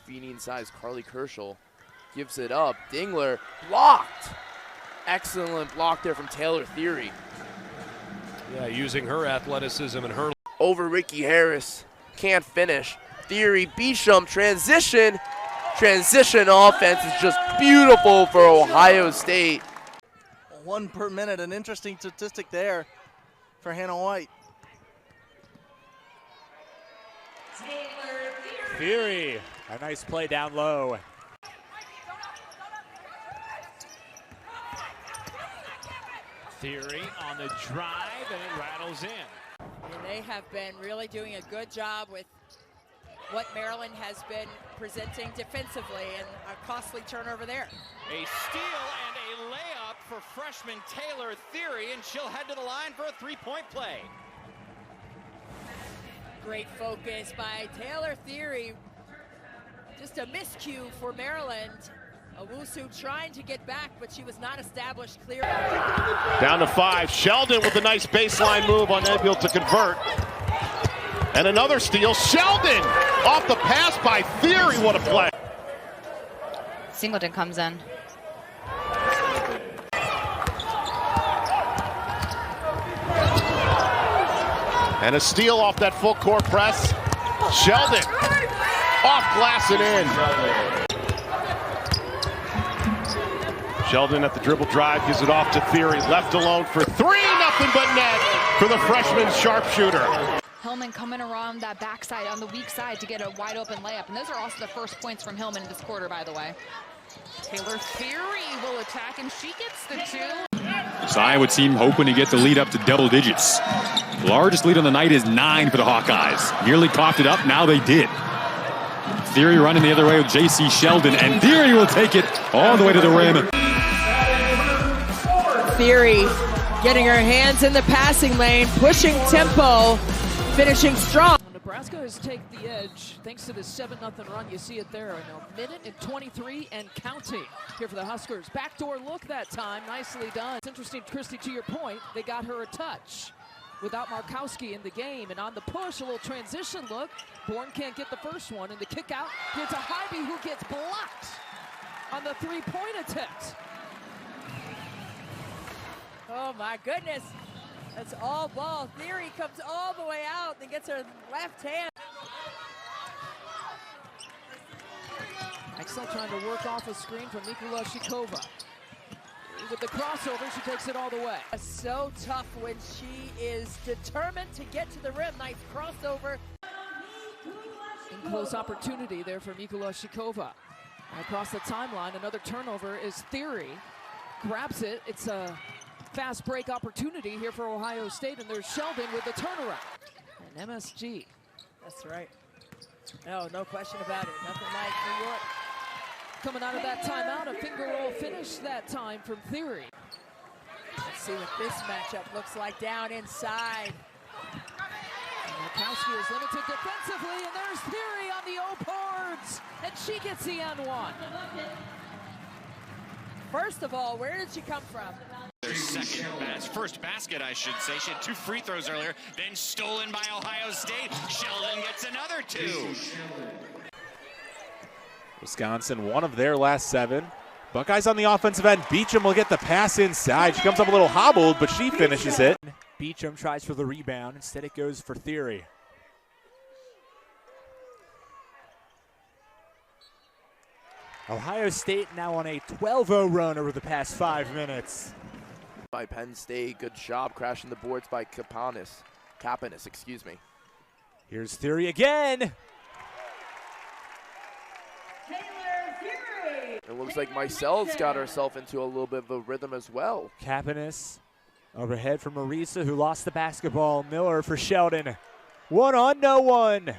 feeding size. Carly Kerschel gives it up. Dingler blocked. Excellent block there from Taylor Thierry. Yeah, using her athleticism and her. Over Ricky Harris. Can't finish. Thierry, Beecham, transition. Transition offense is just beautiful for Ohio State. 1 per minute, an interesting statistic there for Hannah White. Thierry, a nice play down low. Thierry on the drive, and it rattles in. And they have been really doing a good job with what Maryland has been presenting defensively, and a costly turnover there. A steal and a layup for freshman Taylor Thierry, and she'll head to the line for a three-point play. Great focus by Taylor Thierry. Just a miscue for Maryland. Owusu trying to get back, but she was not established clear. Down to 5. Sheldon with a nice baseline move on Edfield to convert. And another steal. Sheldon off the pass by Thierry. What a play. Singleton comes in. And a steal off that full court press. Sheldon off glass and in. Sheldon at the dribble drive gives it off to Thierry. Left alone for 3. Nothing but net for the freshman sharpshooter. Hillman coming around that backside on the weak side to get a wide open layup. And those are also the first points from Hillman in this quarter, by the way. Taylor Thierry will attack, and she gets the 2. So Iowa team hoping to get the lead up to double digits. The largest lead on the night is 9 for the Hawkeyes. Nearly coughed it up, now they did. Thierry running the other way with J.C. Sheldon, and Thierry will take it all the way to the rim. Thierry getting her hands in the passing lane, pushing tempo, finishing strong. Nebraska has taken the edge thanks to the 7-0 run. You see it there in a minute and 23 and counting here for the Huskers. Backdoor look that time, nicely done. It's interesting, Christy, to your point, they got her a touch without Markowski in the game. And on the push, a little transition look. Bourne can't get the first one, and the kick out. Here's a Hybe who gets blocked on the three-point attempt. Oh my goodness. That's all ball. Thierry comes all the way out and gets her left hand. Axel trying to work off a screen from Mikula Shikova. With the crossover, she takes it all the way. So tough when she is determined to get to the rim. Nice crossover. In close opportunity there for Mikula Shikova. Across the timeline, another turnover is Thierry. Grabs it. It's a fast break opportunity here for Ohio State, and there's Sheldon with the turnaround. And MSG. That's right. No question about it. Nothing like New York. Coming out of that timeout, a finger roll finish that time from Thierry. Let's see what this matchup looks like down inside. And Markowski is limited defensively, and there's Thierry on the O-boards, and she gets the N1. First of all, where did she come from? Their first basket, I should say. She had 2 free throws earlier, then stolen by Ohio State. Sheldon gets another 2. Wisconsin, one of their last 7. Buckeyes on the offensive end. Beecham will get the pass inside. She comes up a little hobbled, but she finishes it. Beecham tries for the rebound. Instead, it goes for Thierry. Ohio State now on a 12-0 run over the past 5 minutes. By Penn State, good job crashing the boards by Kapanis, excuse me. Here's Thierry again. It looks like Meisel's got herself into a little bit of a rhythm as well. Kapanis overhead for Marisa, who lost the basketball. Miller for Sheldon. One on, no one.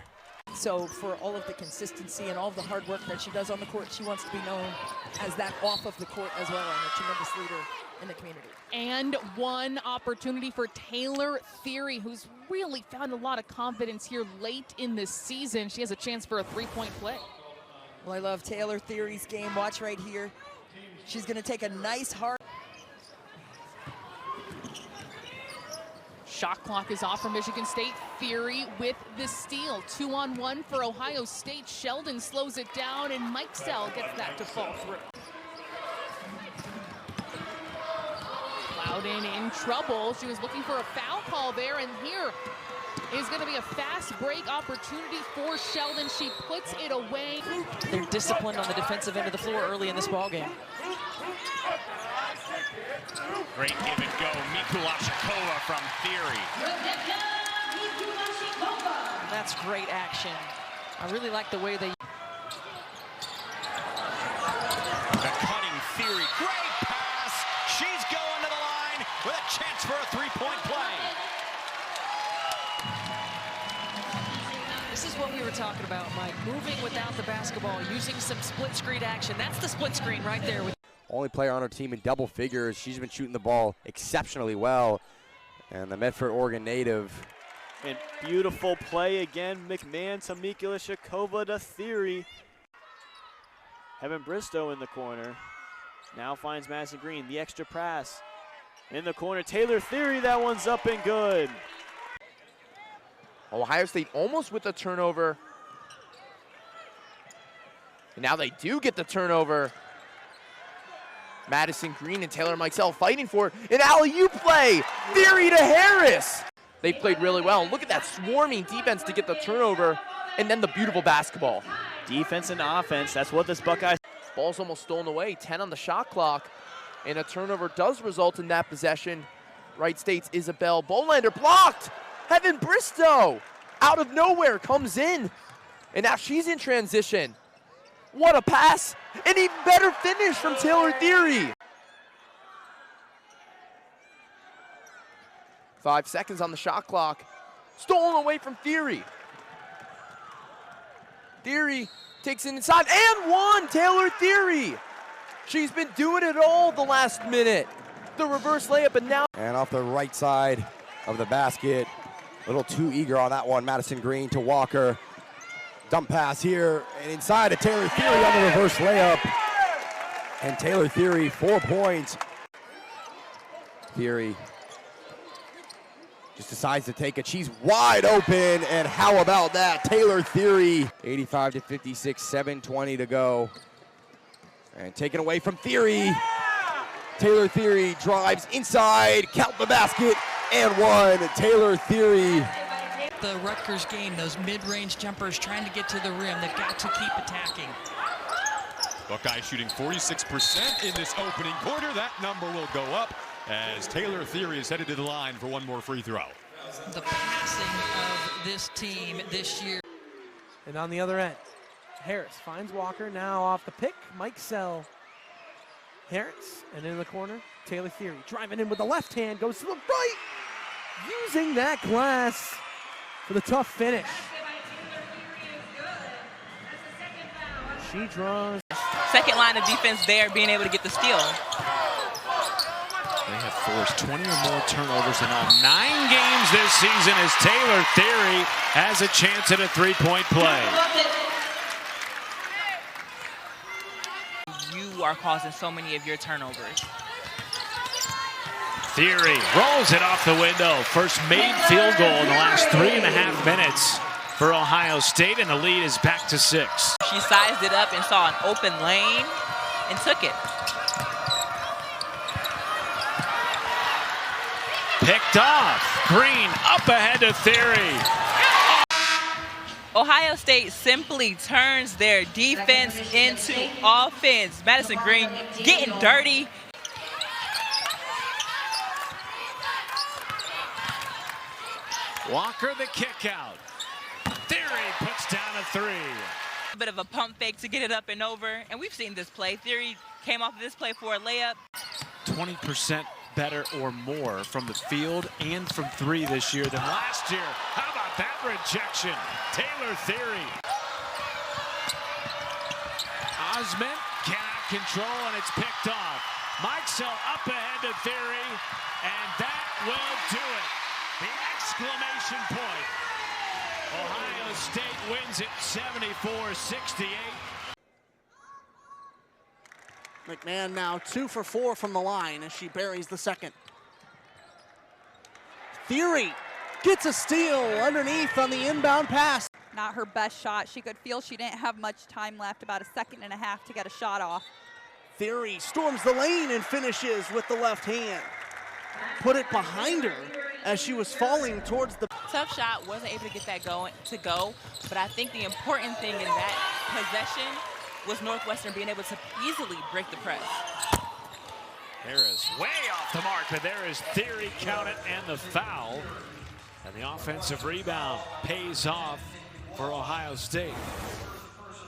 So for all of the consistency and all of the hard work that she does on the court, she wants to be known as that off of the court as well, and a tremendous leader in the community. And one opportunity for Taylor Thierry, who's really found a lot of confidence here late in this season. She has a chance for a 3-point play. Well, I love Taylor Thierry's game. Watch right here. She's going to take a nice hard. Shot clock is off for Michigan State. Thierry with the steal. 2-on-1 for Ohio State. Sheldon slows it down, and Mikesell gets that to fall through. Loudon in trouble. She was looking for a foul call there, and here is going to be a fast break opportunity for Sheldon. She puts it away. They're disciplined on the defensive end of the floor early in this ballgame. Great give and go. Mikulashikova from Thierry. That's great action. I really like the way they... The cutting Thierry. Great pass. She's going to the line with a chance for a three-point play. This is what we were talking about, Mike. Moving without the basketball, using some split screen action. That's the split screen right there. Only player on her team in double figures. She's been shooting the ball exceptionally well. And the Medford, Oregon native. And beautiful play again. McMahon to Mikulashikova to Thierry. Evan Bristow in the corner. Now finds Madison Green. The extra pass. In the corner, Taylor Thierry. That one's up and good. Ohio State almost with the turnover. And now they do get the turnover. Madison Green and Taylor Mikesell fighting for an alley-oop play. Thierry to Harris. They played really well. Look at that swarming defense to get the turnover, and then the beautiful basketball. Defense and offense, that's what this Buckeyes. Ball's almost stolen away, 10 on the shot clock, and a turnover does result in that possession. Wright State's Isabel Bolander blocked. Evan Bristow out of nowhere comes in, and now she's in transition. What a pass, an even better finish from Taylor Thierry. 5 seconds on the shot clock, stolen away from Thierry. Thierry takes it inside and one, Taylor Thierry. She's been doing it all the last minute. The reverse layup and now. And off the right side of the basket, a little too eager on that one. Madison Green to Walker. Dump pass here, and inside to Taylor Thierry on the reverse layup. And Taylor Thierry, 4 points. Thierry just decides to take it. She's wide open, and how about that? Taylor Thierry, 85-56, 7:20 to go. And taken away from Thierry. Taylor Thierry drives inside, count the basket, and one. Taylor Thierry. The Rutgers game, those mid-range jumpers trying to get to the rim. They've got to keep attacking. Buckeyes shooting 46% in this opening quarter. That number will go up as Taylor Thierry is headed to the line for one more free throw. The passing of this team this year. And on the other end, Harris finds Walker, now off the pick. Mikesell. Harris, and in the corner, Taylor Thierry driving in with the left hand, goes to the right, using that glass for the tough finish. She draws. Second line of defense there, being able to get the steal. They have forced 20 or more turnovers in all 9 games this season as Taylor Thierry has a chance at a three-point play. You are causing so many of your turnovers. Thierry rolls it off the window. First made field goal in the last 3.5 minutes for Ohio State, and the lead is back to 6. She sized it up and saw an open lane and took it. Picked off. Green up ahead to Thierry. Ohio State simply turns their defense into offense. Madison Green getting dirty. Walker the kick out. Thierry puts down a 3. A bit of a pump fake to get it up and over, and we've seen this play. Thierry came off of this play for a layup. 20% better or more from the field and from 3 this year than last year. How about that rejection? Taylor Thierry. Osmond cannot control, and it's picked off. Mikesell up ahead to Thierry, and that will do it. The exclamation point. Ohio State wins it 74-68. McMahon now 2 for 4 from the line as she buries the second. Thierry gets a steal underneath on the inbound pass. Not her best shot. She could feel she didn't have much time left, about 1.5 seconds to get a shot off. Thierry storms the lane and finishes with the left hand. Put it behind her as she was falling towards the... Tough shot, wasn't able to get that go, but I think the important thing in that possession was Northwestern being able to easily break the press. Harris way off the mark, but there is Thierry, count it, and the foul. And the offensive rebound pays off for Ohio State.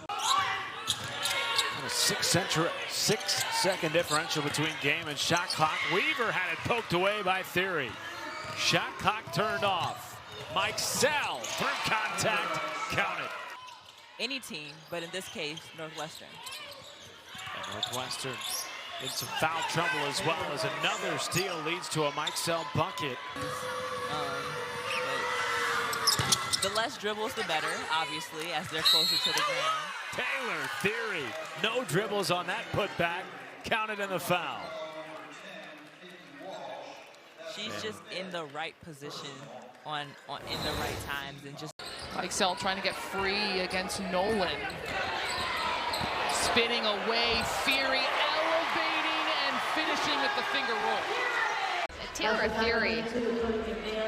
A 6-second differential between game and shot clock. Weaver had it poked away by Thierry. Shot clock turned off. Mike Sell through contact, counted. Any team, but in this case, Northwestern. And Northwestern in some foul trouble as well as another steal leads to a Mike Sell bucket. The less dribbles, the better, obviously, as they're closer to the ground. Taylor Thierry, no dribbles on that putback, counted in the foul. She's just in the right position in the right times and just. Mike Sell trying to get free against Nolan. Spinning away, Thierry elevating and finishing with the finger roll. Taylor Thierry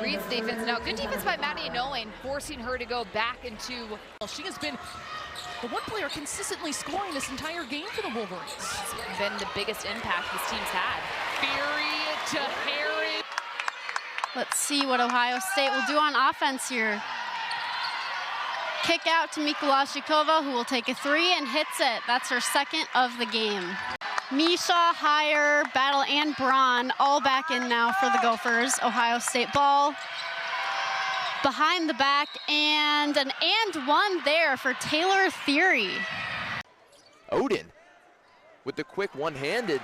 reads defense now. Good defense by Maddie Nolan, forcing her to go back into. Well, she has been the one player consistently scoring this entire game for the Wolverines. It's been the biggest impact this team's had. Thierry to Harris. Let's see what Ohio State will do on offense here. Kick out to Mikulashikova, who will take a 3 and hits it. That's her second of the game. Misha, Heyer, Battle, and Braun all back in now for the Gophers. Ohio State ball. Behind the back, and an and one there for Taylor Thierry. Odin with the quick one-handed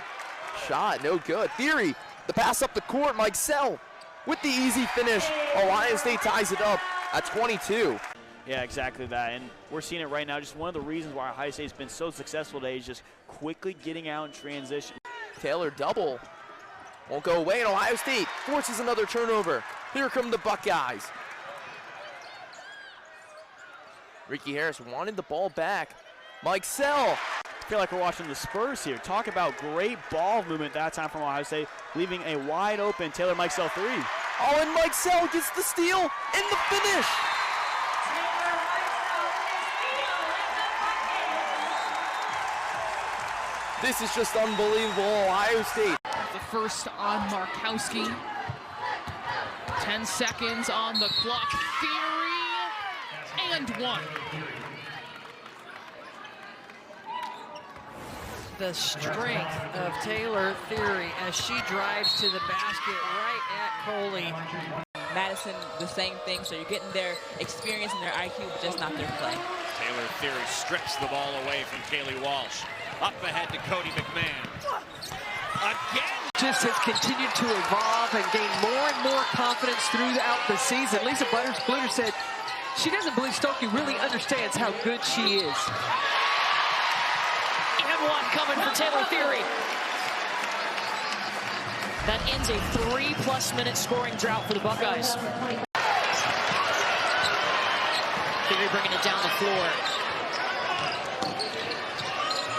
shot, no good. Thierry, the pass up the court, Mike Sell with the easy finish. Ohio State ties it up at 22. Yeah, exactly that, and we're seeing it right now. Just one of the reasons why Ohio State's been so successful today is just quickly getting out in transition. Taylor double, won't go away, and Ohio State forces another turnover. Here come the Buckeyes. Ricky Harris wanted the ball back. Mike Sell. I feel like we're watching the Spurs here. Talk about great ball movement that time from Ohio State, leaving a wide open Taylor Mike Sell 3. Oh, and Mike Sell gets the steal and the finish. This is just unbelievable, Ohio State. The first on Markowski. 10 seconds on the clock. Thierry, and one. The strength of Taylor Thierry as she drives to the basket right at Coley. Madison, the same thing, so you're getting their experience and their IQ, but just not their play. Taylor Thierry strips the ball away from Kaylee Walsh. Up ahead to Cody McMahon. Again. Just has continued to evolve and gain more and more confidence throughout the season. Lisa Bluter said she doesn't believe Stokey really understands how good she is. And one coming for Taylor Thierry. That ends a 3+ minute scoring drought for the Buckeyes. Thierry bringing it down the floor.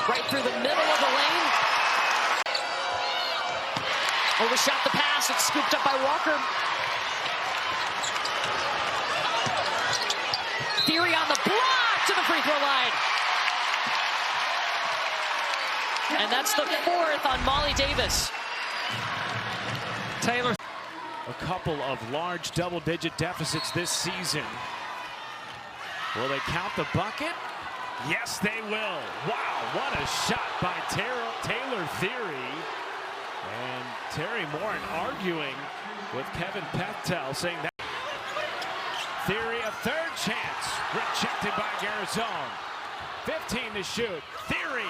Right through the middle of the lane. Overshot the pass. It's scooped up by Walker. Thierry on the block to the free throw line. And that's the 4th on Molly Davis. Taylor. A couple of large double-digit deficits this season. Will they count the bucket? Yes, they will. Wow, what a shot by Taylor Thierry. And Terry Morin arguing with Kevin Pethtel, saying that. Thierry, a 3rd chance, rejected by Garzone. 15 to shoot. Thierry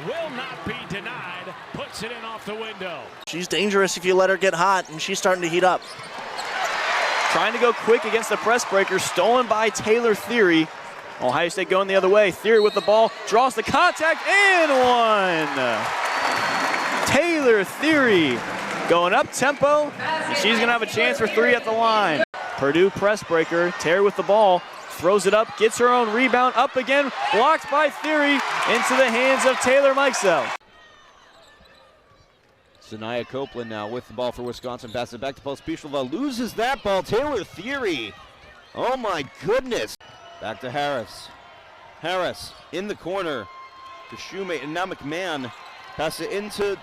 will not be denied, puts it in off the window. She's dangerous if you let her get hot, and she's starting to heat up. Trying to go quick against the press breaker, stolen by Taylor Thierry. Ohio State going the other way. Thierry with the ball, draws the contact, and one. Taylor Thierry going up tempo, and she's going to have a chance for 3 at the line. Purdue press breaker, Thierry with the ball, throws it up, gets her own rebound, up again, blocked by Thierry, into the hands of Taylor Mikesell. Sanaya Copeland now with the ball for Wisconsin, passes it back to Pospisilova, loses that ball, Taylor Thierry. Oh my goodness. Back to Harris. Harris in the corner to Shoemate, and now McMahon passes it into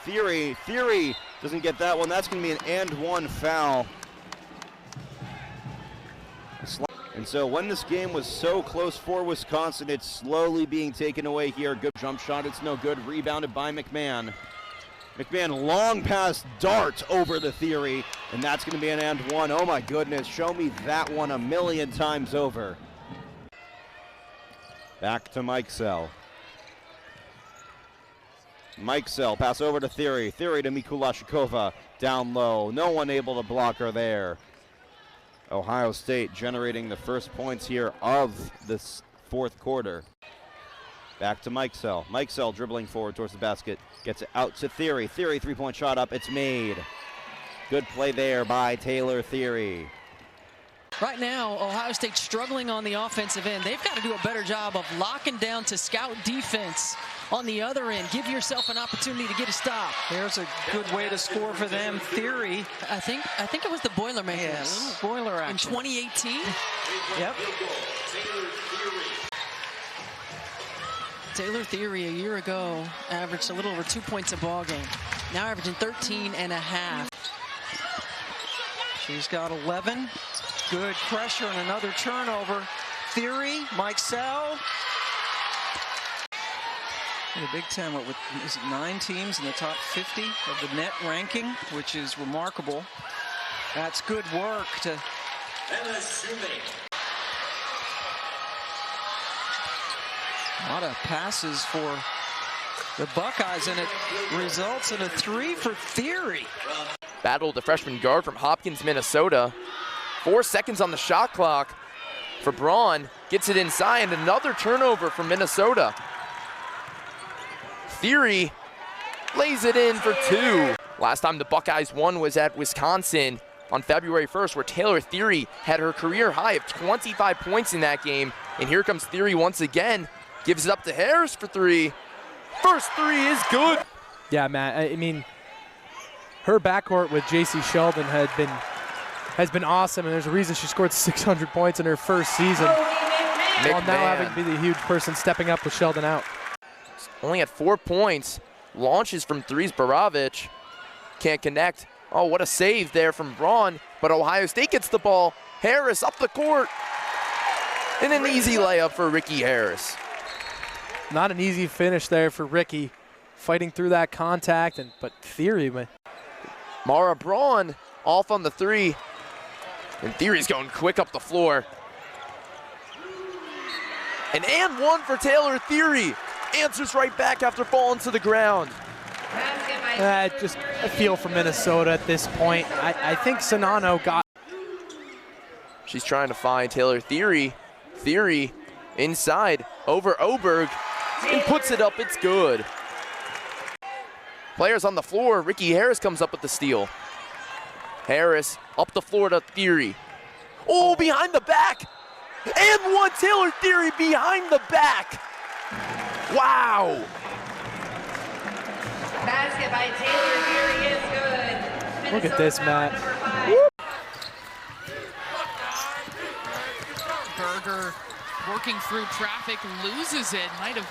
Thierry. Thierry doesn't get that one. That's going to be an and-one foul. And so when this game was so close for Wisconsin, it's slowly being taken away here. Good jump shot, it's no good. Rebounded by McMahon. McMahon long pass dart over the Thierry, and that's going to be an and-one. Oh my goodness, show me that one a million times over. Back to Mikesell. Mikesell, pass over to Thierry. Thierry to Mikulashikova, down low. No one able to block her there. Ohio State generating the first points here of this fourth quarter. Back to Mikesell. Mikesell dribbling forward towards the basket. Gets it out to Thierry. Thierry, three-point shot up. It's made. Good play there by Taylor Thierry. Right now, Ohio State struggling on the offensive end. They've got to do a better job of locking down to scout defense on the other end. Give yourself an opportunity to get a stop. There's a good way to score for them. Thierry. I think it was the Boilermakers. Yeah, a little boiler action. In 2018. Yep. Taylor Thierry a year ago averaged a little over 2 points a ball game. Now averaging 13.5. She's got 11. Good pressure and another turnover. Thierry, Mikesell. In the Big Ten, what, with is it 9 teams in the top 50 of the net ranking, which is remarkable. That's good work to. A lot of passes for the Buckeyes, and it results in a 3 for Thierry. Battle the freshman guard from Hopkins, Minnesota. 4 seconds on the shot clock for Braun. Gets it inside, and another turnover from Minnesota. Thierry lays it in for 2. Last time the Buckeyes won was at Wisconsin on February 1st, where Taylor Thierry had her career high of 25 points in that game. And here comes Thierry once again. Gives it up to Harris for 3. First 3 is good. Yeah, Matt, I mean, her backcourt with J.C. Sheldon has been awesome, and there's a reason she scored 600 points in her first season. While now having to be the huge person stepping up with Sheldon out. Only at 4 points. Launches from threes, Baravich. Can't connect. Oh, what a save there from Braun. But Ohio State gets the ball. Harris up the court. And an easy layup for Ricky Harris. Not an easy finish there for Ricky. Fighting through that contact, but Thierry, man. Mara Braun off on the 3. And Thierry's going quick up the floor. And one for Taylor Thierry. Answers right back after falling to the ground. Just a feel for Minnesota at this point. I think Sonano got. She's trying to find Taylor Thierry. Thierry inside over Oberg and puts it up. It's good. Players on the floor. Ricky Harris comes up with the steal. Harris up the floor to Thierry. Oh, behind the back. And one, Taylor Thierry behind the back. Wow. Basket by Taylor Thierry is good. Look at this, Matt. Berger working through traffic, loses it. Might have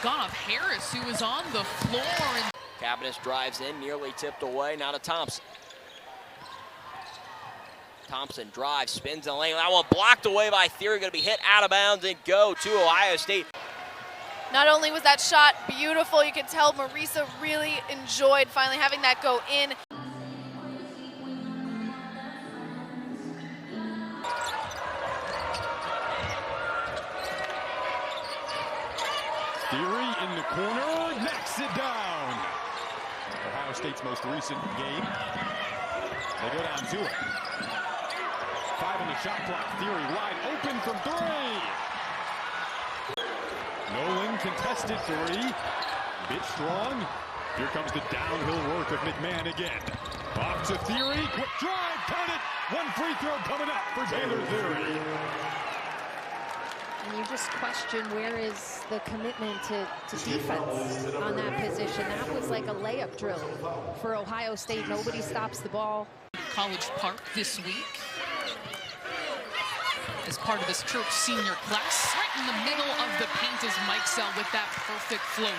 gone off Harris, who was on the floor. Cabinets drives in, nearly tipped away. Now to Thompson. Thompson drives, spins in the lane. That one blocked away by Thierry, going to be hit out of bounds and go to Ohio State. Not only was that shot beautiful, you could tell Marisa really enjoyed finally having that go in. Thierry in the corner, knocks it down. Ohio State's most recent game. They go down to it. 5 on the shot clock. Thierry wide open from 3. Nolan contested 3. Bit strong. Here comes the downhill work of McMahon again. Off to Thierry. Quick drive. Count it. One free throw coming up for Taylor Thierry. And you just question where is the commitment to defense on that position. That was like a layup drill for Ohio State. Nobody stops the ball. College Park this week as part of this Church senior class. Right in the middle of the paint is Mikesell with that perfect float.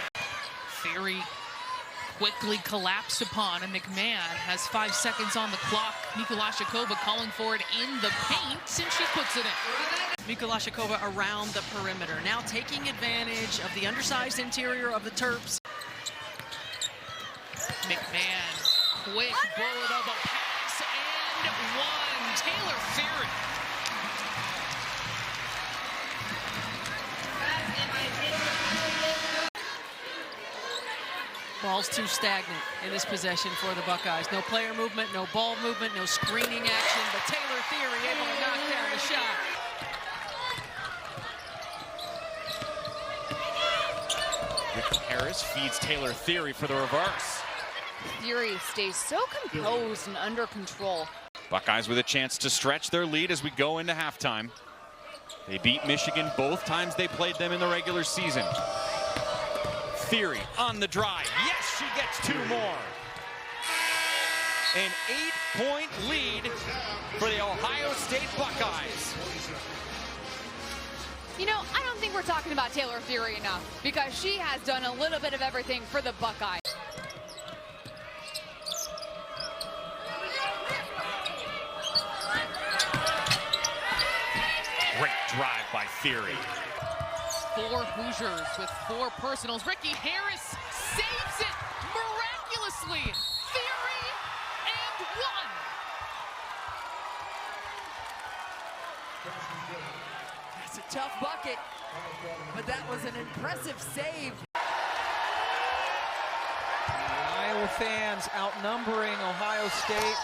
Thierry quickly collapsed upon, and McMahon has 5 seconds on the clock. Mikulashikova calling for it in the paint, and she puts it in. Mikulashikova around the perimeter, now taking advantage of the undersized interior of the Terps. McMahon, quick bullet of a pass, and one. Taylor Thierry. Ball's too stagnant in this possession for the Buckeyes. No player movement, no ball movement, no screening action, but Taylor Thierry able to knock down the shot. Harris feeds Taylor Thierry for the reverse. Thierry stays so composed and under control. Buckeyes with a chance to stretch their lead as we go into halftime. They beat Michigan both times they played them in the regular season. Thierry on the drive. Yes, she gets 2 more. An 8-point lead for the Ohio State Buckeyes. You know, I don't think we're talking about Taylor Thierry enough because she has done a little bit of everything for the Buckeyes. Great drive by Thierry. 4 Hoosiers with 4 personals. Ricky Harris saves it miraculously. Thierry and 1. That's a tough bucket, but that was an impressive save. Iowa fans outnumbering Ohio State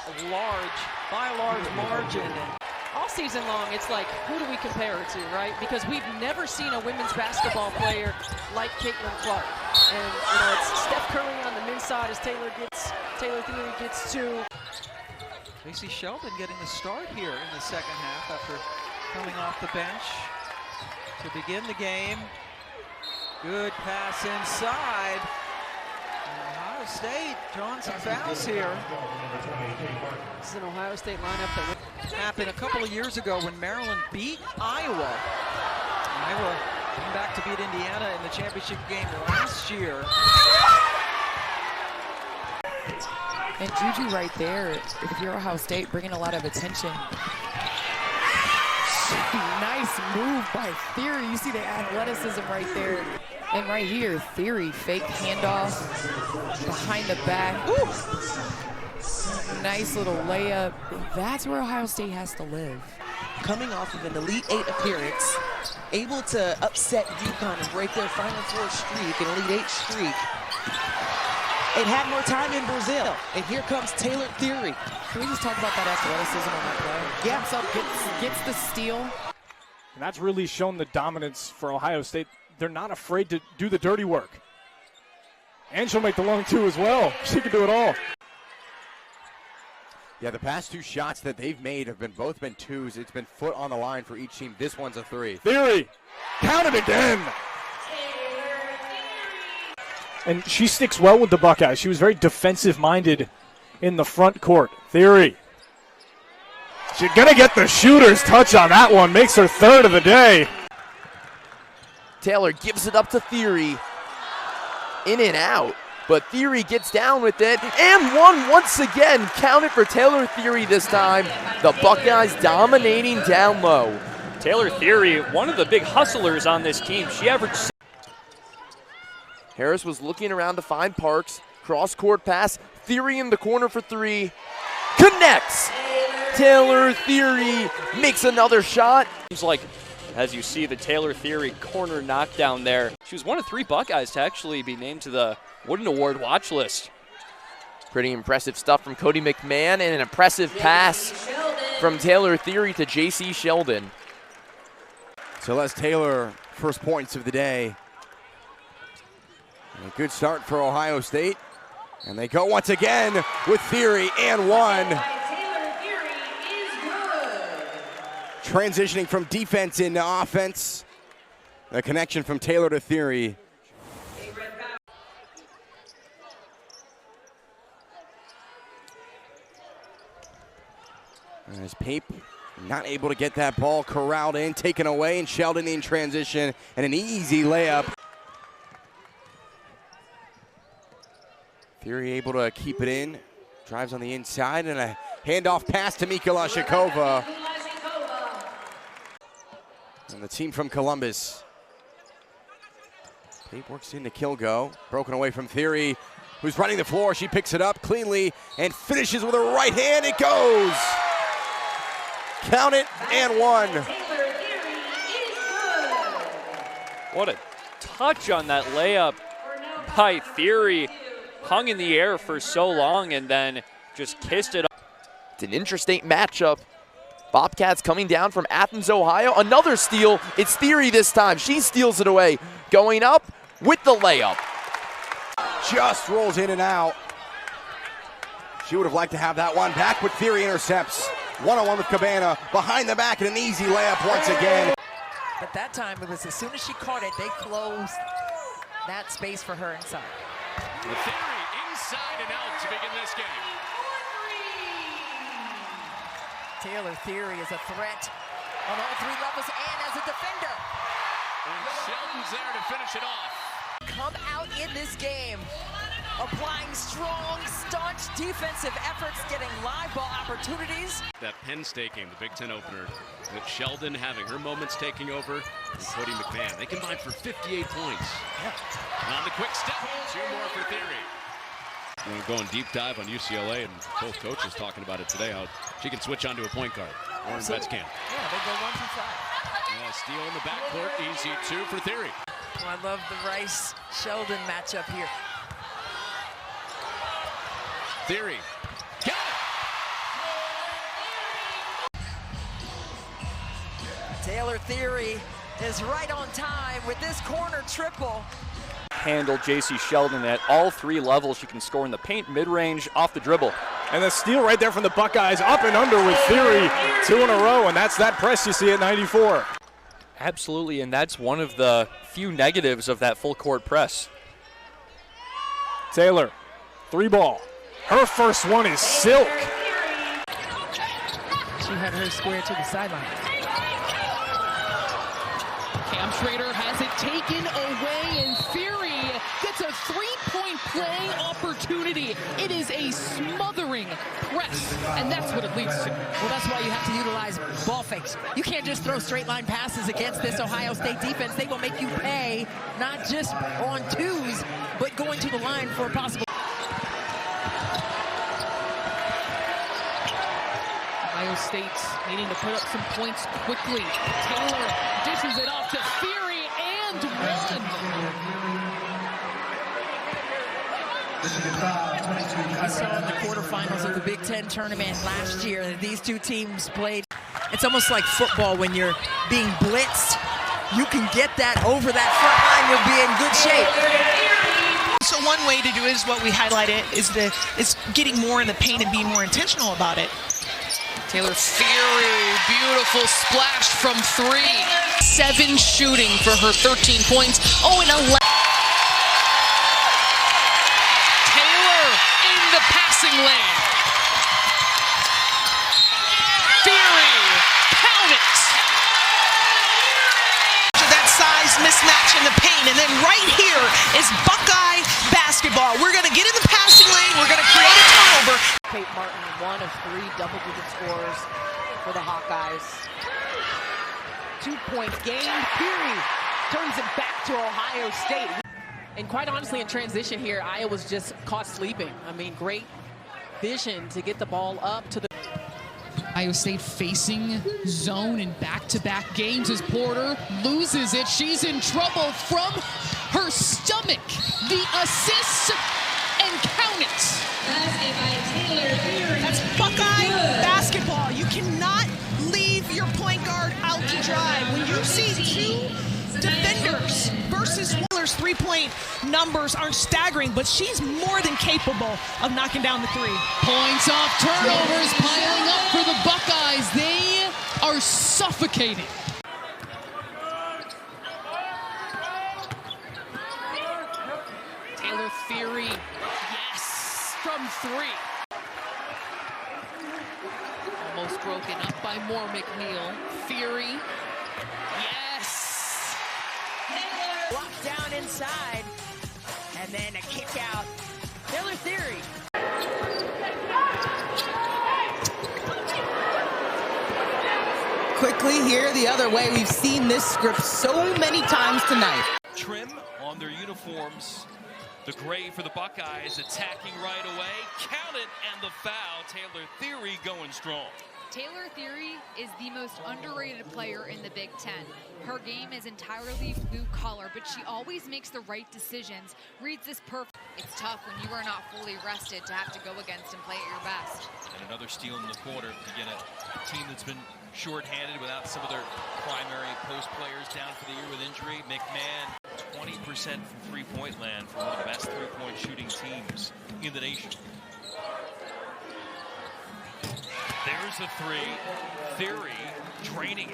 by a large margin. All season long, it's like, who do we compare her to, right? Because we've never seen a women's basketball player like Caitlin Clark. And, you know, it's Steph Curry on the men's side as Taylor Thierry gets 2. J.C. Sheldon getting the start here in the second half after coming off the bench to begin the game. Good pass inside. Ohio State drawing some fouls here. This is an Ohio State lineup that happened a couple of years ago when Maryland beat Iowa. Iowa came back to beat Indiana in the championship game last year. And Juju right there, if you're Ohio State, bringing a lot of attention. Nice move by Thierry. You see the athleticism right there. And right here, Thierry, fake handoff behind the back. Ooh. Nice little layup. That's where Ohio State has to live. Coming off of an Elite 8 appearance, able to upset UConn and break their Final Four streak, an Elite 8 streak. It had more time in Brazil, and here comes Taylor Thierry. Can we just talk about that athleticism on that play? Yeah. Comes up, gets the steal. And that's really shown the dominance for Ohio State. They're not afraid to do the dirty work. And she'll make the long 2 as well. She can do it all. Yeah, the past 2 shots that they've made have both been 2s. It's been foot on the line for each team. This one's a 3. Thierry, count it again. And she sticks well with the Buckeyes. She was very defensive-minded in the front court. Thierry. She's going to get the shooter's touch on that one. Makes her 3rd of the day. Taylor gives it up to Thierry. In and out. But Thierry gets down with it. And 1 once again. Count it for Taylor Thierry this time. The Buckeyes dominating down low. Taylor Thierry, one of the big hustlers on this team. She averaged... Harris was looking around to find Parks. Cross-court pass. Thierry in the corner for 3. Connects. Taylor Thierry makes another shot. Seems like, as you see, the Taylor Thierry corner knockdown there. She was one of 3 Buckeyes to actually be named to the Wooden Award watch list. Pretty impressive stuff from Cody McMahon, and an impressive pass from Taylor Thierry to J.C. Sheldon. So Les Taylor, first points of the day. And a good start for Ohio State. And they go once again with Thierry and one. Transitioning from defense into offense. The connection from Taylor to Thierry. As Pape not able to get that ball corralled in, taken away, and Sheldon in transition, and an easy layup. Thierry able to keep it in, drives on the inside, and a handoff pass to Mika Lashikova. And the team from Columbus. Pape works into Kilgo, broken away from Thierry, who's running the floor. She picks it up cleanly and finishes with her right hand. It goes. Count it, and one. What a touch on that layup by Thierry. Hung in the air for so long and then just kissed it up. It's an interstate matchup. Bobcats coming down from Athens, Ohio. Another steal. It's Thierry this time. She steals it away. Going up with the layup. Just rolls in and out. She would have liked to have that one back, but Thierry intercepts. One-on-one with Cabana, behind the back, and an easy layup once again. But that time, it was as soon as she caught it, they closed that space for her inside. The Thierry inside and out to begin this game. Taylor Thierry is a threat on all three levels and as a defender. And Sheldon's there to finish it off. Come out in this game, applying strong, staunch defensive efforts, getting live ball opportunities. That Penn State game, the Big Ten opener, with Sheldon having her moments taking over, and Cody McMahon. They combined for 58 points. Yeah. On the quick step, two more for Thierry. We're going deep dive on UCLA, and both coaches talking about it today, how she can switch onto a point guard. Lauren Betts can. Yeah, they go 1 through 5. Steal in the backcourt, easy two for Thierry. Oh, I love the Rice-Sheldon matchup here. Thierry, got it! Taylor Thierry is right on time with this corner triple. Handle J.C. Sheldon at all three levels. She can score in the paint, mid-range, off the dribble. And the steal right there from the Buckeyes, up and under with Thierry, 2 in a row, and that's that press you see at 94. Absolutely, and that's one of the few negatives of that full court press. Taylor, 3 ball. Her first one is silk. She had her square to the sideline. Cam Schrader has it taken away, and Thierry gets a three-point play opportunity. It is a smothering press, and that's what it leads to. Well, that's why you have to utilize ball fakes. You can't just throw straight line passes against this Ohio State defense. They will make you pay, not just on twos, but going to the line for a possible. Ohio State needing to put up some points quickly. Taylor dishes it off to Thierry and one. We saw in the quarterfinals of the Big Ten tournament last year that these two teams played. It's almost like football when you're being blitzed. You can get that over that front line, you'll be in good shape. So one way to do it is what we highlighted is getting more in the paint and being more intentional about it. Taylor Thierry, beautiful splash from 3. 7 shooting for her 13 points. Oh, and 11. Taylor in the passing lane. Thierry, count it. That size mismatch in the paint, and then right here is Buckeye basketball. We're going to get in the passing lane. We're going to create a turnover. Kate Martin, 1 of 3 double-digit scores for the Hawkeyes. 2-point game. Thierry turns it back to Ohio State. And quite honestly, in transition here, Iowa's just caught sleeping. I mean, great vision to get the ball up to the... Ohio State facing zone in back-to-back games as Porter loses it. She's in trouble from her stomach. The assist and count it. That's Buckeye basketball. You cannot leave your point guard out to dry. When you see 2 defenders versus 1, Taylor's three-point numbers aren't staggering, but she's more than capable of knocking down the three. Points off turnovers piling up for the Buckeyes. They are suffocating. Taylor Thierry, yes, from three. Almost broken up by more McNeil. Thierry, yes. Walk down inside, and then a kick out. Taylor Thierry. Quickly here the other way. We've seen this script so many times tonight. Trim on their uniforms. The gray for the Buckeyes attacking right away. Count it, and the foul. Taylor Thierry going strong. Taylor Thierry is the most underrated player in the Big Ten. Her game is entirely blue collar, but she always makes the right decisions, reads this perfect. It's tough when you are not fully rested to have to go against and play at your best. And another steal in the quarter. Again, a team that's been shorthanded without some of their primary post players down for the year with injury. McMahon, 20% from three-point land for one of the best three-point shooting teams in the nation. There's a three. Thierry draining.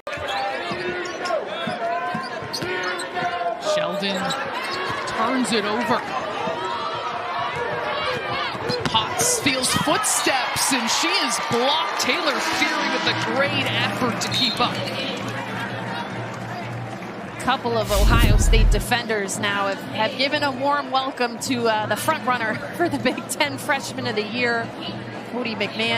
Sheldon turns it over. Potts feels footsteps, and she has blocked Taylor Thierry with a great effort to keep up. Couple of Ohio State defenders now have given a warm welcome to the front runner for the Big Ten Freshman of the Year, Cody McMahon.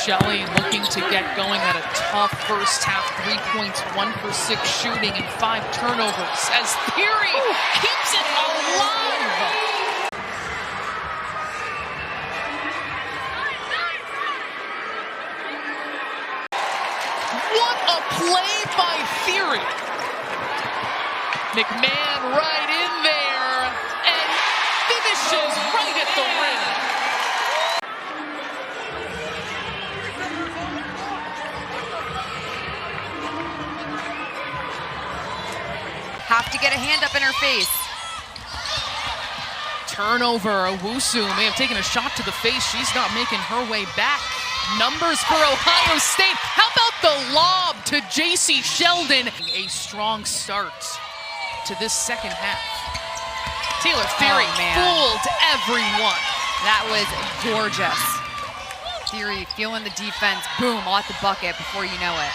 Shelley looking to get going at a tough first half. 3 points, 1 for 6 shooting, and 5 turnovers as Thierry keeps it alive. What a play by Thierry. McMahon right in there and finishes right at the rim. Have to get a hand up in her face. Turnover. Owusu may have taken a shot to the face. She's not making her way back. Numbers for Ohio State. How about the lob to J.C. Sheldon? A strong start to this second half. Taylor Thierry fooled everyone. That was gorgeous. Thierry feeling the defense. Boom, at the bucket before you know it.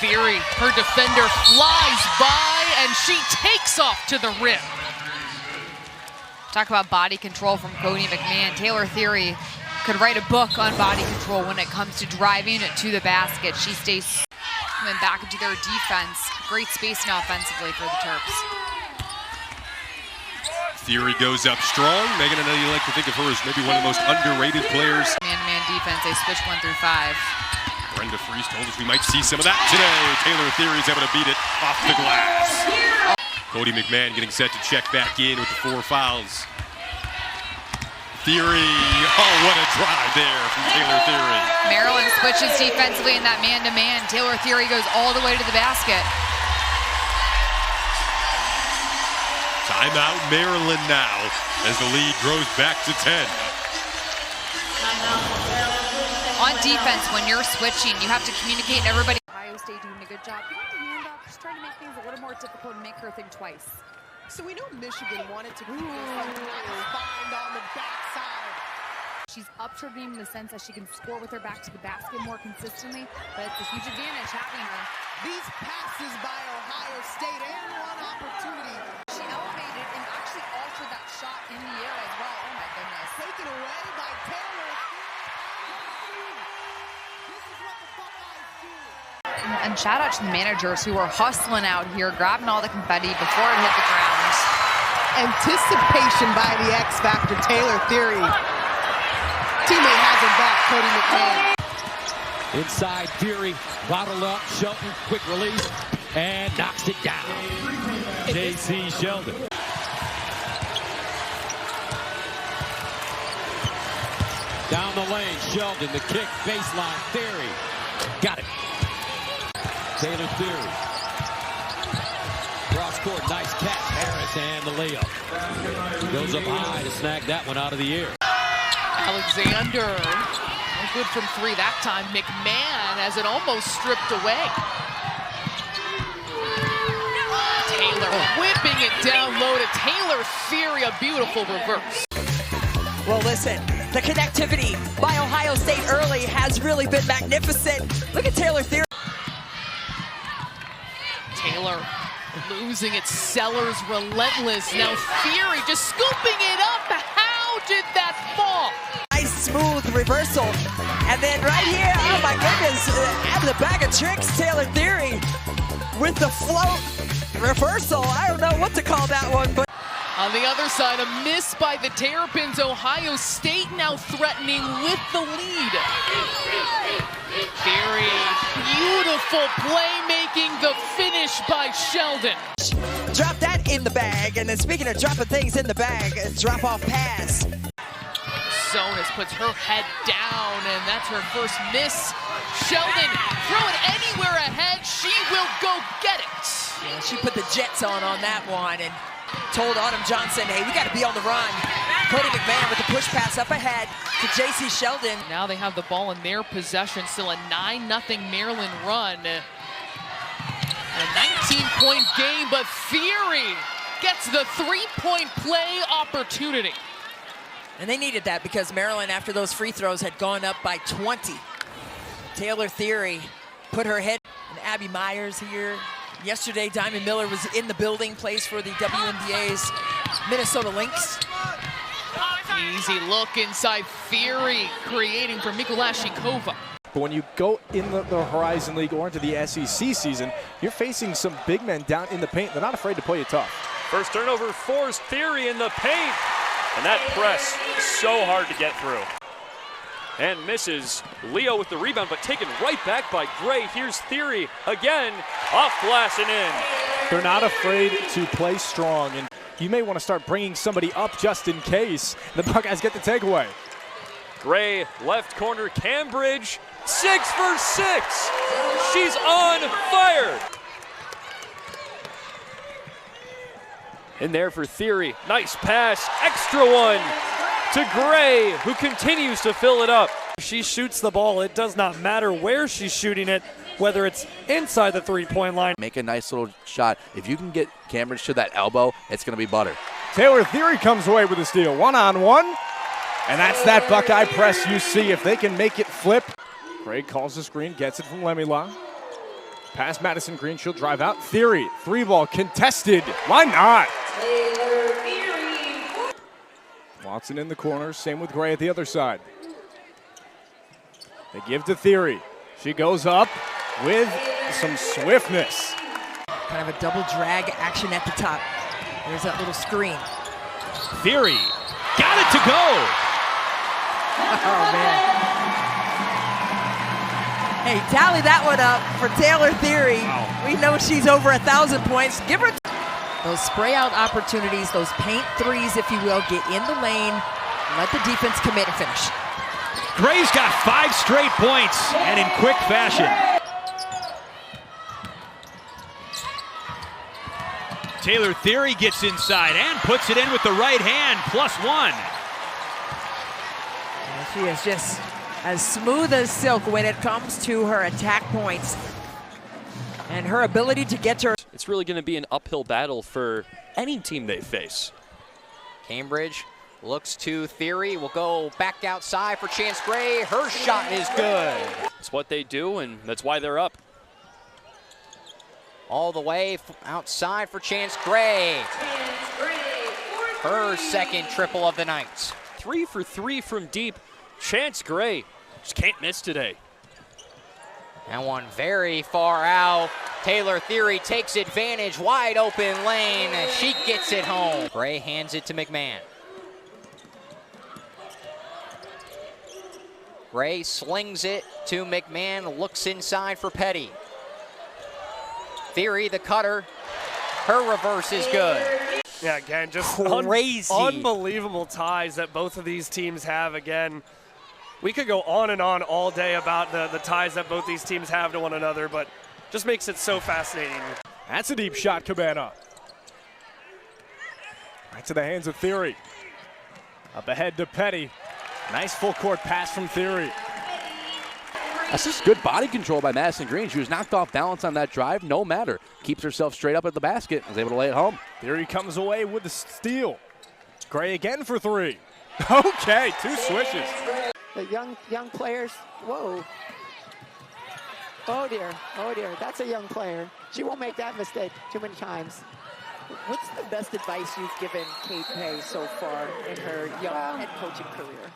Thierry, her defender flies by, and she takes off to the rim. Talk about body control from Cody McMahon. Taylor Thierry could write a book on body control when it comes to driving to the basket. She stays coming back into their defense. Great spacing offensively for the Terps. Thierry goes up strong. Megan, I know you like to think of her as maybe one of the most underrated players. Man-to-man defense, they switch 1 through 5. Brenda Freese told us we might see some of that today. Taylor Thierry's able to beat it off the glass. Cody McMahon getting set to check back in with the 4 fouls. Thierry, oh, what a drive there from Taylor Thierry. Maryland switches defensively in that man-to-man. Taylor Thierry goes all the way to the basket. Timeout Maryland now as the lead grows back to 10. On defense, when you're switching, you have to communicate to everybody. Ohio State doing a good job. Getting the hand up, just trying to make things a little more difficult and make her think twice. So we know Michigan wanted to keep find on the backside. She's up to her game in the sense that she can score with her back to the basket more consistently, but it's a huge advantage having her. These passes by Ohio State and one opportunity. She elevated and actually altered that shot in the air as well. Oh my goodness. Taken away by Taylor. And shout out to the managers who were hustling out here, grabbing all the confetti before it hit the ground. Anticipation by the X Factor, Taylor Thierry. Teammate has her back, Cody McMahon. Inside, Thierry bottled up, Shelton, quick release, and knocks it down. J.C. Sheldon. Down the lane, Sheldon, the kick, baseline, Thierry. Got it. Taylor Thierry. Cross court, nice catch. Harris and the layup. Goes up high to snag that one out of the air. Alexander, no good from three that time. McMahon has it almost stripped away. Taylor whipping it down low to Taylor Thierry, a beautiful reverse. Well, listen, the connectivity by Ohio State early has really been magnificent. Look at Taylor Thierry. Taylor losing it. Sellers relentless. Now Thierry just scooping it up. How did that fall? Nice smooth reversal. And then right here, oh my goodness, out of the bag of tricks, Taylor Thierry with the float reversal. I don't know what to call that one, but. On the other side, a miss by the Terrapins. Ohio State now threatening with the lead. Thierry, beautiful playmaking, the finish by Sheldon. Drop that in the bag, and then speaking of dropping things in the bag, drop off pass. Sonis puts her head down, and that's her first miss. Sheldon, throw it anywhere ahead, she will go get it. Yeah, she put the Jets on that one, and told Autumn Johnson, hey, we got to be on the run. Cody McMahon with the push pass up ahead to J.C. Sheldon. Now they have the ball in their possession. Still a 9-0 Maryland run. A 19-point game, but Thierry gets the three-point play opportunity. And they needed that because Maryland, after those free throws, had gone up by 20. Taylor Thierry put her head. And Abby Myers here. Yesterday, Diamond Miller was in the building, plays for the WNBA's Minnesota Lynx. Easy look inside. Thierry creating for Mikulashikova. But when you go in the Horizon League or into the SEC season, you're facing some big men down in the paint. They're not afraid to play you tough. First turnover forced Thierry in the paint. And that press is so hard to get through. And misses. Leo with the rebound, but taken right back by Gray. Here's Thierry again, off glass and in. They're not afraid to play strong, and you may want to start bringing somebody up just in case the Buckeyes get the takeaway. Gray, left corner, Cambridge, 6 for 6. She's on fire. In there for Thierry, nice pass, extra one to Gray, who continues to fill it up. She shoots the ball. It does not matter where she's shooting it, whether it's inside the three-point line. Make a nice little shot. If you can get Cambridge to that elbow, it's going to be butter. Taylor Thierry comes away with a steal. 1-on-1. And that's that Buckeye press you see. If they can make it flip. Craig calls the screen, gets it from Lemila. Pass Madison Green, she'll drive out. Thierry, three ball contested. Why not? Watson in the corner, same with Gray at the other side. They give to Thierry. She goes up with some swiftness. Kind of a double drag action at the top. There's that little screen. Thierry got it to go. Oh, man. Hey, tally that one up for Taylor Thierry. Wow. We know she's over 1,000 points. Give her those spray out opportunities, those paint threes, if you will, get in the lane, let the defense commit and finish. Gray's got 5 straight points, and in quick fashion. Taylor Thierry gets inside and puts it in with the right hand, +1. She is just as smooth as silk when it comes to her attack points and her ability to get to her. It's really going to be an uphill battle for any team they face. Cambridge looks to Thierry, will go back outside for Chance Gray. Her shot is good. It's what they do, and that's why they're up. All the way outside for Chance Gray. Her second triple of the night. 3 for 3 from deep. Chance Gray just can't miss today. And one very far out. Taylor Thierry takes advantage, wide open lane. She gets it home. Gray hands it to McMahon. Gray slings it to McMahon, looks inside for Petty. Thierry, the cutter. Her reverse is good. Yeah, again, just crazy. Unbelievable ties that both of these teams have. Again, We could go on and on all day about the ties that both these teams have to one another, but just makes it so fascinating. That's a deep shot, Cabana. Right to the hands of Thierry. Up ahead to Petty. Nice full court pass from Thierry. That's just good body control by Madison Green. She was knocked off balance on that drive, no matter. Keeps herself straight up at the basket, was able to lay it home. Thierry comes away with the steal. Gray again for three. Okay, 2 swishes. The young players, whoa. Oh dear, that's a young player. She won't make that mistake too many times. What's the best advice you've given Kate Hay so far in her young head coaching career?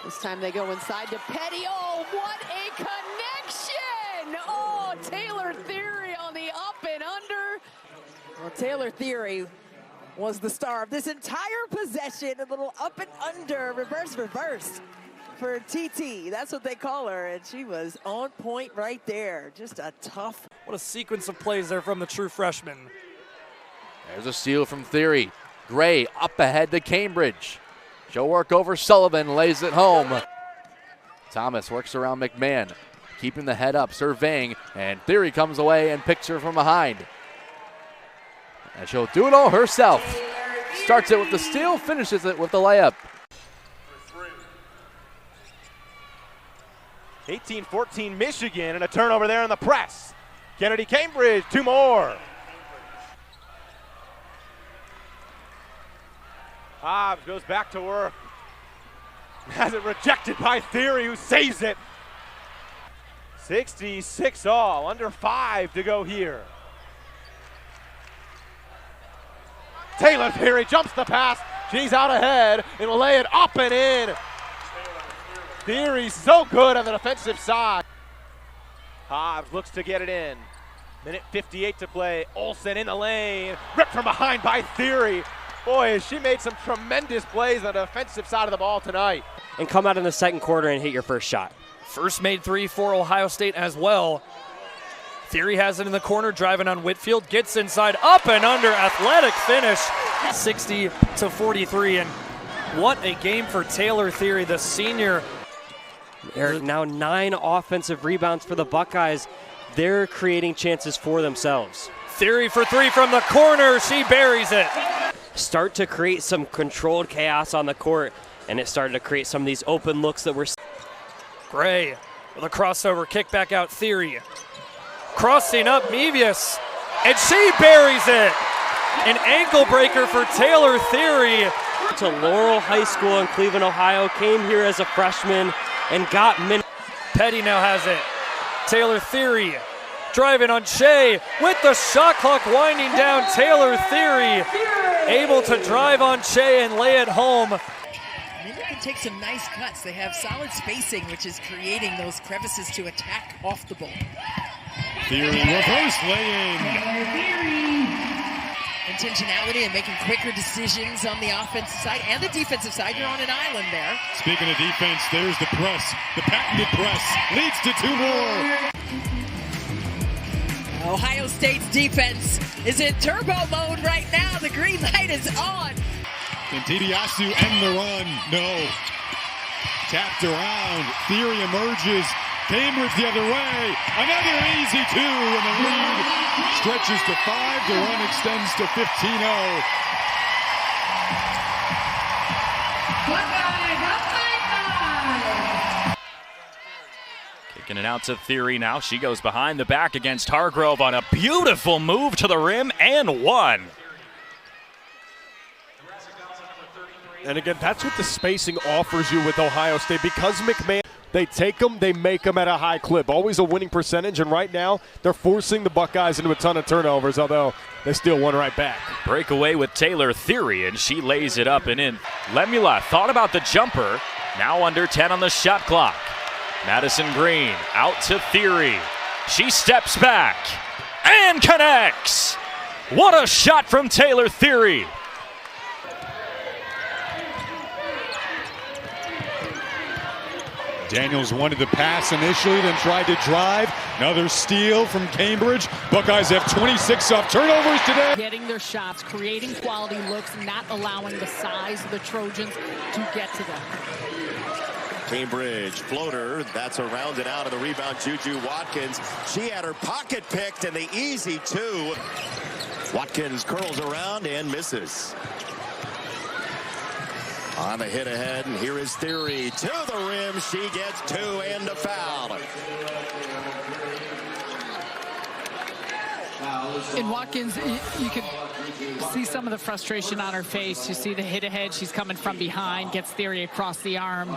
This time they go inside to Petty. Oh, what a connection! Oh, Taylor Thierry on the up and under. Well, Taylor Thierry was the star of this entire possession. A little up and under, reverse for TT. That's what they call her, and she was on point right there. Just a tough. What a sequence of plays there from the true freshman. There's a steal from Thierry. Gray up ahead to Cambridge. She'll work over Sullivan, lays it home. Thomas works around McMahon, keeping the head up, surveying, and Thierry comes away and picks her from behind. And she'll do it all herself. Starts it with the steal, finishes it with the layup. 18-14 Michigan, and a turnover there in the press. Kennedy Cambridge, 2 more. Hobbs goes back to work. Has it rejected by Thierry, who saves it. 66 all, under 5 to go here. Taylor Thierry jumps the pass. She's out ahead and will lay it up and in. Thierry so good on the defensive side. Hobbs looks to get it in. Minute 58 to play. Olsen in the lane. Ripped from behind by Thierry. Boy, has she made some tremendous plays on the defensive side of the ball tonight. And come out in the second quarter and hit your first shot. First made 3 for Ohio State as well. Thierry has it in the corner, driving on Whitfield, gets inside, up and under, athletic finish, 60-43, and what a game for Taylor Thierry, the senior. Eric, now 9 offensive rebounds for the Buckeyes. They're creating chances for themselves. Thierry for 3 from the corner, she buries it. Start to create some controlled chaos on the court, and it started to create some of these open looks that we're. Gray with a crossover, kick back out, Thierry. Crossing up Mevius, and she buries it. An ankle breaker for Taylor Thierry. To Laurel High School in Cleveland, Ohio, came here as a freshman and got minutes. Petty now has it. Taylor Thierry driving on Shea with the shot clock winding down. Taylor Thierry able to drive on Shea and lay it home. Maybe they can take some nice cuts. They have solid spacing, which is creating those crevices to attack off the ball. Thierry reverse lay-in. Intentionality and making quicker decisions on the offensive side and the defensive side. You're on an island there. Speaking of defense, there's the press. The patented press leads to 2 more. Ohio State's defense is in turbo mode right now. The green light is on. And Didiasu end the run. No. Tapped around. Thierry emerges. Cambridge the other way. Another easy 2, and the lead stretches to 5. The run extends to 15-0. Kicking it out to Thierry now. She goes behind the back against Hargrove on a beautiful move to the rim and 1. And again, that's what the spacing offers you with Ohio State, because McMahon, they take them, they make them at a high clip. Always a winning percentage, and right now they're forcing the Buckeyes into a ton of turnovers, although they steal one right back. Breakaway with Taylor Thierry, and she lays it up and in. Lemula thought about the jumper. Now under 10 on the shot clock. Madison Green out to Thierry. She steps back and connects. What a shot from Taylor Thierry. Daniels wanted to pass initially, then tried to drive. Another steal from Cambridge. Buckeyes have 26 off turnovers today. Getting their shots, creating quality looks, not allowing the size of the Trojans to get to them. Cambridge floater, that's a rounded out of the rebound. Juju Watkins, she had her pocket picked and the easy two. Watkins curls around and misses. On the hit ahead, and here is Thierry to the rim. She gets two and a foul. In Watkins, you could see some of the frustration on her face. You see the hit ahead. She's coming from behind, gets Thierry across the arm.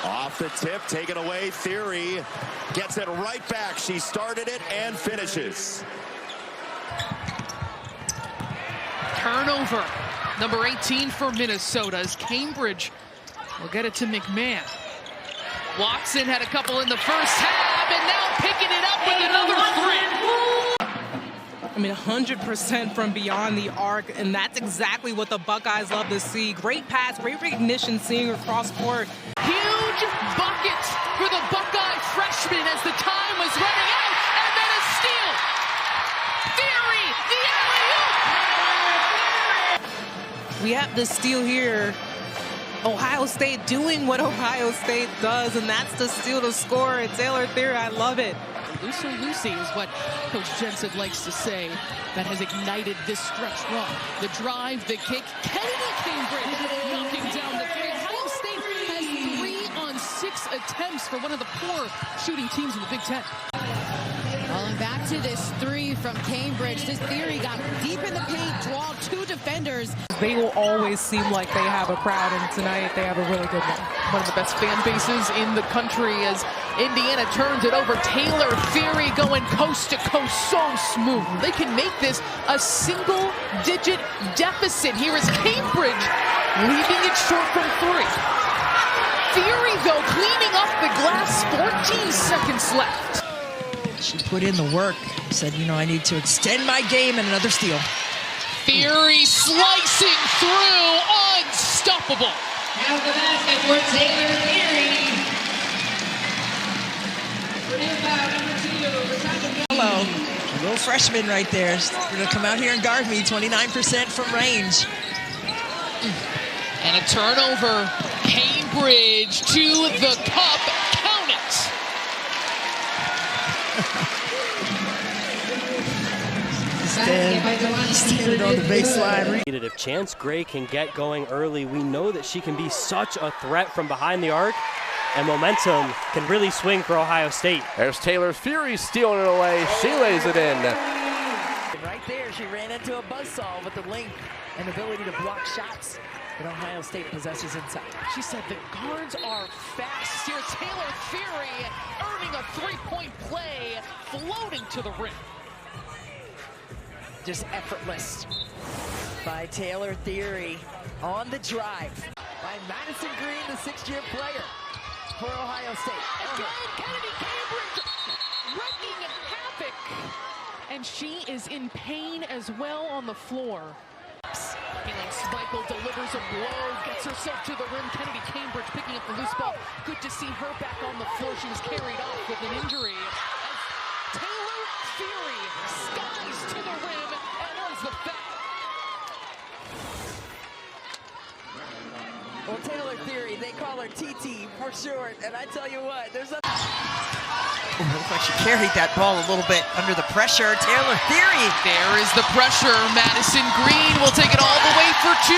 Off the tip, taken away. Thierry gets it right back. She started it and finishes. Turnover, number 18 for Minnesota, as Cambridge will get it to McMahon. Watson had a couple in the first half, and now picking it up with another three. I mean, 100% from beyond the arc, and that's exactly what the Buckeyes love to see. Great pass, great recognition, seeing her cross court. Huge bucket for the Buckeye freshman as the time was running out, and then a steal. Thierry, the alley-oop. We have the steal here. Ohio State doing what Ohio State does, and that's to steal the score. And Taylor Thierry, I love it. Lucy is what Coach Jensen likes to say, that has ignited this stretch run. The drive, the kick, Kennedy Cambridge knocking down the three. Ohio State has 3 on 6 attempts for one of the poor shooting teams in the Big Ten. Falling back to this three from Cambridge. This Thierry got deep in the paint, draw 2 defenders. They will always seem like they have a crowd, and tonight they have a really good one. One of the best fan bases in the country as Indiana turns it over. Taylor Thierry going coast to coast, so smooth. They can make this a single-digit deficit. Here is Cambridge leaving it short from 3. Thierry, though, cleaning up the glass, 14 seconds left. She put in the work, said, you know, I need to extend my game, and another steal. Thierry slicing through, unstoppable. Now the basket for Taylor Thierry. Hello, little freshman right there. She's gonna come out here and guard me, 29% from range. And a turnover, Cambridge to the cup, count it. Standing on the baseline. If Chance Gray can get going early, we know that she can be such a threat from behind the arc, and momentum can really swing for Ohio State. There's Taylor Thierry stealing it away. She lays it in. Right there, she ran into a buzzsaw with the length and ability to block shots that Ohio State possesses inside. She said the guards are fast here. Taylor Thierry earning a 3-point play, floating to the rim. Just effortless by Taylor Thierry on the drive by Madison Green, the 6th-year player for Ohio State. Again, Kennedy Cambridge wrecking havoc. And she is in pain as well on the floor. Kayleen Spikel delivers a blow, gets herself to the rim. Kennedy Cambridge picking up the loose ball. Good to see her back on the floor. She was carried off with an injury. As Taylor Thierry skies to the rim and earns the foul. Well, Taylor Thierry, they call her TT for short, and I tell you what, there's a... looks like she carried that ball a little bit under the pressure. Taylor Thierry. There is the pressure. Madison Green will take it all the way for 2.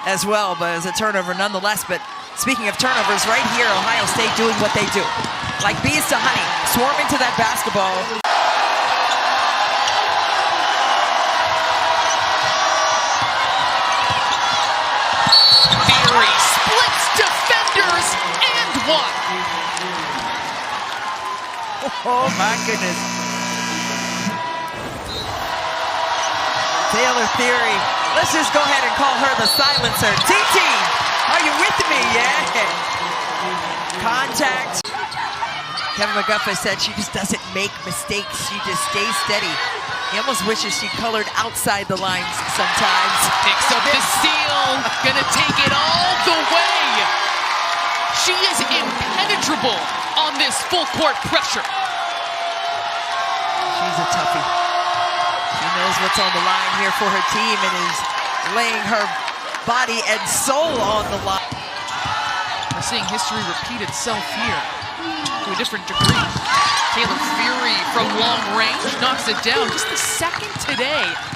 As well, but it's a turnover nonetheless. But speaking of turnovers, right here, Ohio State doing what they do. Like bees to honey, swarm into that basketball. Thierry splits defenders and 1. Oh my goodness. Taylor Thierry. Let's just go ahead and call her the silencer. TT, are you with me? Yeah. Contact. Kevin McGuffin said she just doesn't make mistakes. She just stays steady. He almost wishes she colored outside the lines sometimes. Picks up the steal. Gonna take it all the way. She is impenetrable on this full court pressure. She's a toughie. She knows what's on the line here for her team and is laying her body and soul on the line. We're seeing history repeat itself here to a different degree. Taylor Thierry from long range knocks it down. Just the second today.